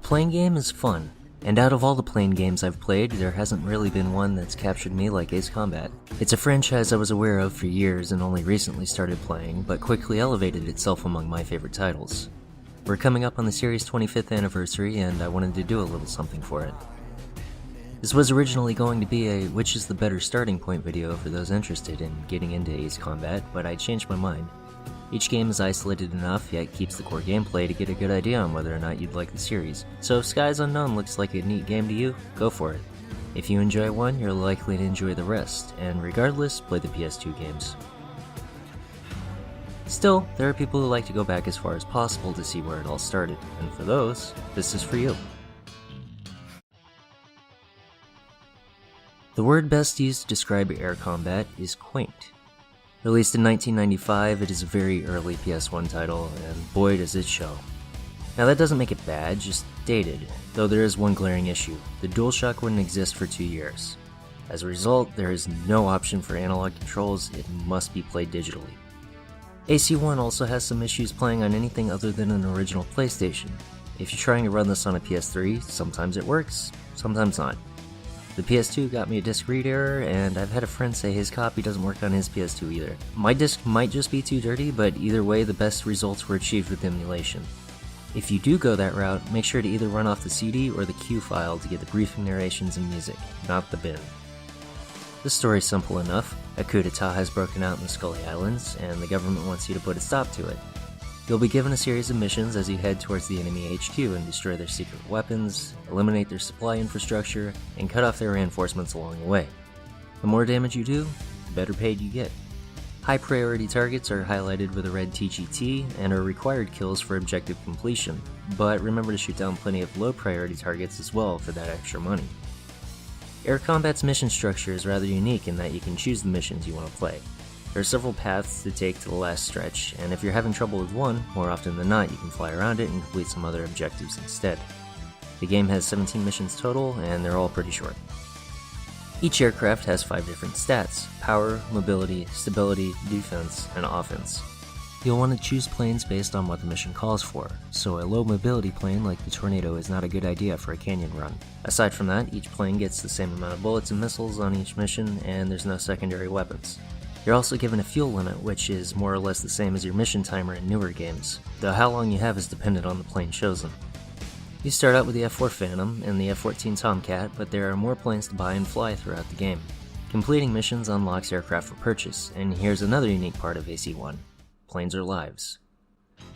Plane game is fun, and out of all the plane games I've played, there hasn't really been one that's captured me like Ace Combat. It's a franchise I was aware of for years and only recently started playing, but quickly elevated itself among my favorite titles. We're coming up on the series' 25th anniversary, and I wanted to do a little something for it. This was originally going to be a which is the better starting point video for those interested in getting into Ace Combat, but I changed my mind. Each game is isolated enough, yet keeps the core gameplay to get a good idea on whether or not you'd like the series. So if Skies Unknown looks like a neat game to you, go for it. If you enjoy one, you're likely to enjoy the rest, and regardless, play the PS2 games. Still, there are people who like to go back as far as possible to see where it all started, and for those, this is for you. The word best used to describe air combat is quaint. Released in 1995, it is a very early PS1 title, and boy does it show. Now that doesn't make it bad, just dated, though there is one glaring issue: the DualShock wouldn't exist for 2 years. As a result, there is no option for analog controls, it must be played digitally. AC1 also has some issues playing on anything other than an original PlayStation. If you're trying to run this on a PS3, sometimes it works, sometimes not. The PS2 got me a disc read error, and I've had a friend say his copy doesn't work on his PS2 either. My disc might just be too dirty, but either way the best results were achieved with emulation. If you do go that route, make sure to either run off the CD or the Q file to get the briefing narrations and music, not the bin. The story's simple enough. A coup d'etat has broken out in the Scully Islands, and the government wants you to put a stop to it. You'll be given a series of missions as you head towards the enemy HQ and destroy their secret weapons, eliminate their supply infrastructure, and cut off their reinforcements along the way. The more damage you do, the better paid you get. High priority targets are highlighted with a red TGT and are required kills for objective completion, but remember to shoot down plenty of low priority targets as well for that extra money. Air Combat's mission structure is rather unique in that you can choose the missions you want to play. There are several paths to take to the last stretch, and if you're having trouble with one, more often than not you can fly around it and complete some other objectives instead. The game has 17 missions total, and they're all pretty short. Each aircraft has 5 different stats: power, mobility, stability, defense, and offense. You'll want to choose planes based on what the mission calls for, so a low mobility plane like the Tornado is not a good idea for a canyon run. Aside from that, each plane gets the same amount of bullets and missiles on each mission, and there's no secondary weapons. You're also given a fuel limit, which is more or less the same as your mission timer in newer games, though how long you have is dependent on the plane chosen. You start out with the F-4 Phantom and the F-14 Tomcat, but there are more planes to buy and fly throughout the game. Completing missions unlocks aircraft for purchase, and here's another unique part of AC1. Planes are lives.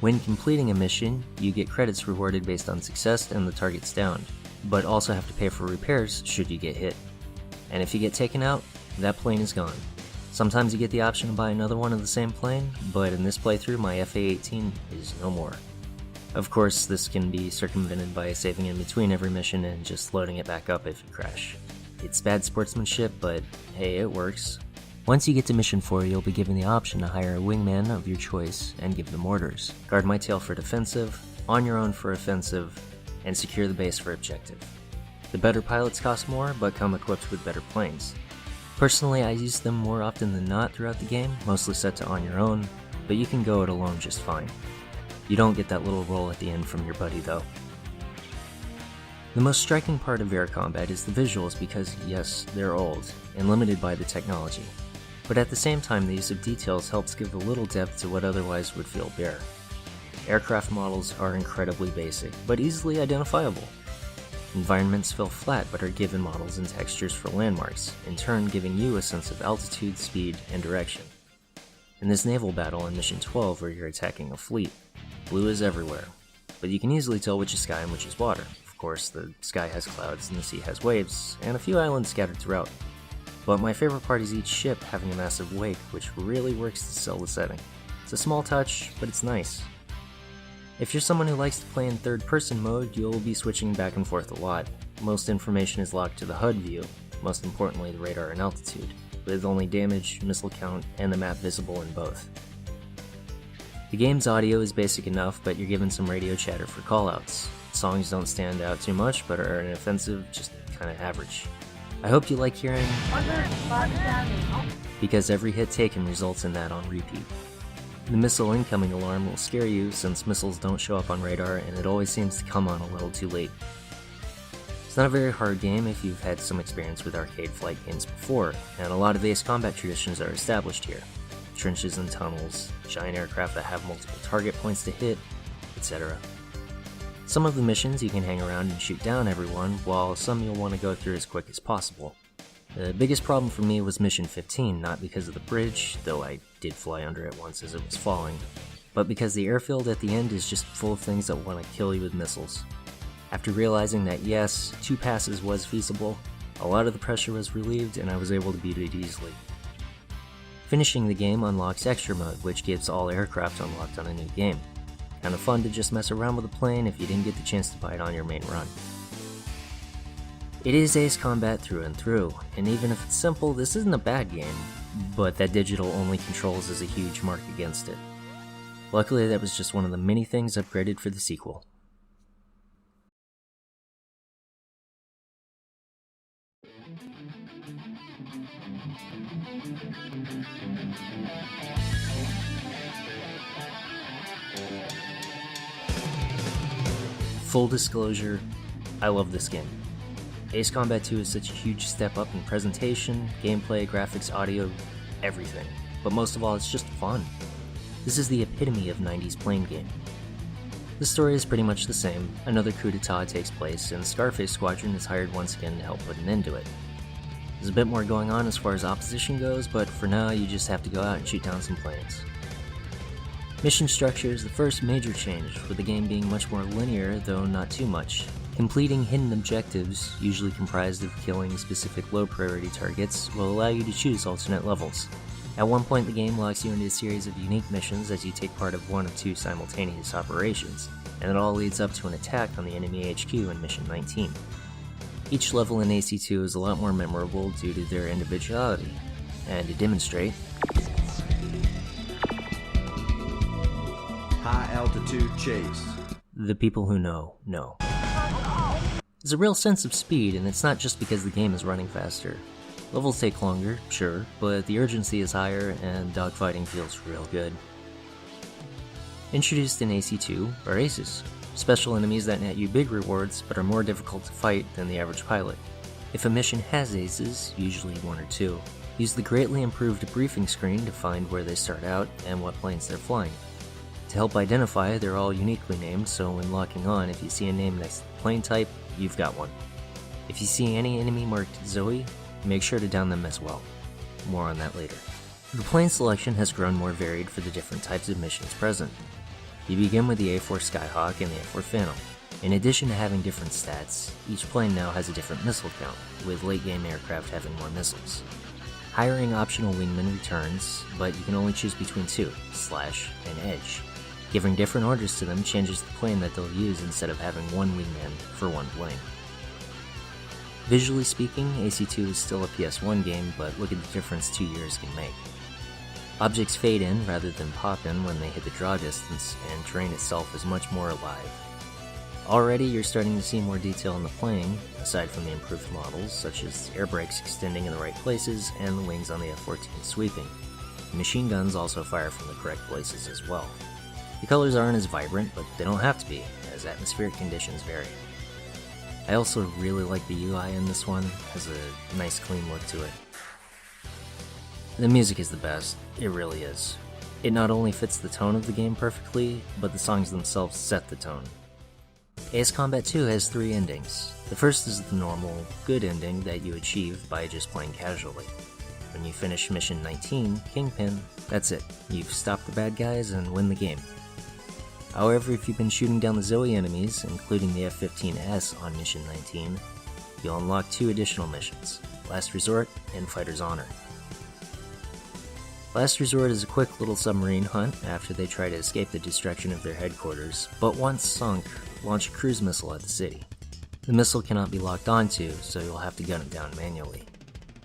When completing a mission, you get credits rewarded based on success and the target's downed, but also have to pay for repairs should you get hit. And if you get taken out, that plane is gone. Sometimes you get the option to buy another one of the same plane, but in this playthrough my FA-18 is no more. Of course, this can be circumvented by saving in between every mission and just loading it back up if you crash. It's bad sportsmanship, but hey, it works. Once you get to mission 4, you'll be given the option to hire a wingman of your choice and give them orders. Guard my tail for defensive, on your own for offensive, and secure the base for objective. The better pilots cost more, but come equipped with better planes. Personally, I use them more often than not throughout the game, mostly set to on your own, but you can go it alone just fine. You don't get that little roll at the end from your buddy though. The most striking part of air combat is the visuals because, yes, they're old, and limited by the technology. But at the same time, the use of details helps give a little depth to what otherwise would feel bare. Aircraft models are incredibly basic, but easily identifiable. Environments feel flat but are given models and textures for landmarks, in turn giving you a sense of altitude, speed, and direction. In this naval battle in Mission 12 where you're attacking a fleet, blue is everywhere, but you can easily tell which is sky and which is water. Of course, the sky has clouds and the sea has waves, and a few islands scattered throughout. But my favorite part is each ship having a massive wake, which really works to sell the setting. It's a small touch, but it's nice. If you're someone who likes to play in third-person mode, you'll be switching back and forth a lot. Most information is locked to the HUD view, most importantly the radar and altitude, with only damage, missile count, and the map visible in both. The game's audio is basic enough, but you're given some radio chatter for callouts. Songs don't stand out too much, but are inoffensive, just kinda average. I hope you like hearing because every hit taken results in that on repeat. The missile incoming alarm will scare you since missiles don't show up on radar and it always seems to come on a little too late. It's not a very hard game if you've had some experience with arcade flight games before, and a lot of Ace Combat traditions are established here. Trenches and tunnels, giant aircraft that have multiple target points to hit, etc. Some of the missions you can hang around and shoot down everyone, while some you'll want to go through as quick as possible. The biggest problem for me was Mission 15, not because of the bridge, though I did fly under it once as it was falling, but because the airfield at the end is just full of things that want to kill you with missiles. After realizing that yes, 2 passes was feasible, a lot of the pressure was relieved and I was able to beat it easily. Finishing the game unlocks Extra Mode, which gives all aircraft unlocked on a new game. Kinda fun to just mess around with a plane if you didn't get the chance to buy it on your main run. It is Ace Combat through and through, and even if it's simple, this isn't a bad game, but that digital only controls is a huge mark against it. Luckily that was just one of the many things upgraded for the sequel. Full disclosure, I love this game. Ace Combat 2 is such a huge step up in presentation, gameplay, graphics, audio, everything. But most of all, it's just fun. This is the epitome of 90s plane game. The story is pretty much the same. Another coup d'etat takes place, and Scarface Squadron is hired once again to help put an end to it. There's a bit more going on as far as opposition goes, but for now you just have to go out and shoot down some planes. Mission structure is the first major change, with the game being much more linear, though not too much. Completing hidden objectives, usually comprised of killing specific low priority targets, will allow you to choose alternate levels. At one point the game locks you into a series of unique missions as you take part of one of 2 simultaneous operations, and it all leads up to an attack on the enemy HQ in Mission 19. Each level in AC2 is a lot more memorable due to their individuality, and to demonstrate, high altitude chase. The people who know. There's a real sense of speed, and it's not just because the game is running faster. Levels take longer, sure, but the urgency is higher and dogfighting feels real good. Introduced in AC2 are aces, special enemies that net you big rewards but are more difficult to fight than the average pilot. If a mission has aces, usually 1 or 2, use the greatly improved briefing screen to find where they start out and what planes they're flying. To help identify, they're all uniquely named, so when locking on, if you see a name next to the plane type, you've got one. If you see any enemy marked Zoe, make sure to down them as well. More on that later. The plane selection has grown more varied for the different types of missions present. You begin with the A4 Skyhawk and the A4 Phantom. In addition to having different stats, each plane now has a different missile count, with late game aircraft having more missiles. Hiring optional wingmen returns, but you can only choose between 2, Slash and Edge. Giving different orders to them changes the plane that they'll use instead of having one wingman for one plane. Visually speaking, AC2 is still a PS1 game, but look at the difference 2 years can make. Objects fade in rather than pop in when they hit the draw distance, and terrain itself is much more alive. Already you're starting to see more detail in the plane, aside from the improved models, such as air brakes extending in the right places and the wings on the F-14 sweeping. The machine guns also fire from the correct places as well. The colors aren't as vibrant, but they don't have to be, as atmospheric conditions vary. I also really like the UI in this one, it has a nice clean look to it. The music is the best, it really is. It not only fits the tone of the game perfectly, but the songs themselves set the tone. Ace Combat 2 has 3 endings. The first is the normal, good ending that you achieve by just playing casually. When you finish Mission 19, Kingpin, that's it. You've stopped the bad guys and win the game. However, if you've been shooting down the Zoe enemies, including the F-15S on Mission 19, you'll unlock 2 additional missions, Last Resort and Fighter's Honor. Last Resort is a quick little submarine hunt after they try to escape the destruction of their headquarters, but once sunk, launch a cruise missile at the city. The missile cannot be locked onto, so you'll have to gun it down manually.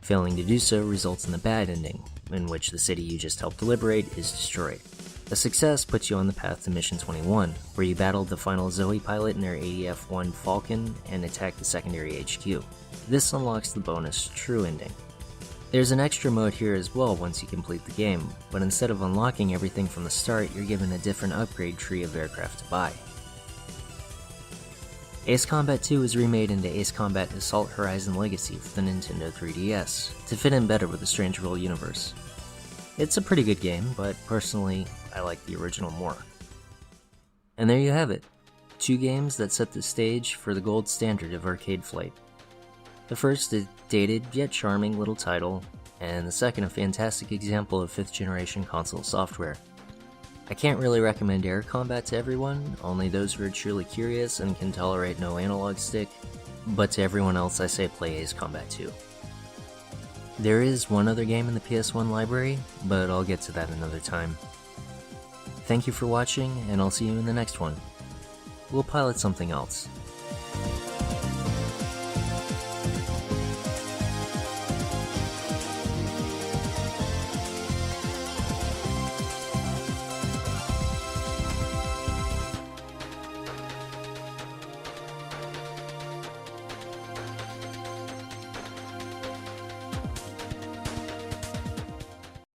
Failing to do so results in a bad ending, in which the city you just helped to liberate is destroyed. A success puts you on the path to Mission 21, where you battle the final Zoe pilot in their AEF-1 Falcon and attack the secondary HQ. This unlocks the bonus True Ending. There's an extra mode here as well once you complete the game, but instead of unlocking everything from the start, you're given a different upgrade tree of aircraft to buy. Ace Combat 2 was remade into Ace Combat Assault Horizon Legacy for the Nintendo 3DS, to fit in better with the Strange World universe. It's a pretty good game, but personally, I like the original more. And there you have it, 2 games that set the stage for the gold standard of arcade flight. The first a dated yet charming little title, and the second a fantastic example of 5th generation console software. I can't really recommend Air Combat to everyone, only those who are truly curious and can tolerate no analog stick, but to everyone else I say play Ace Combat 2. There is one other game in the PS1 library, but I'll get to that another time. Thank you for watching, and I'll see you in the next one. We'll pilot something else.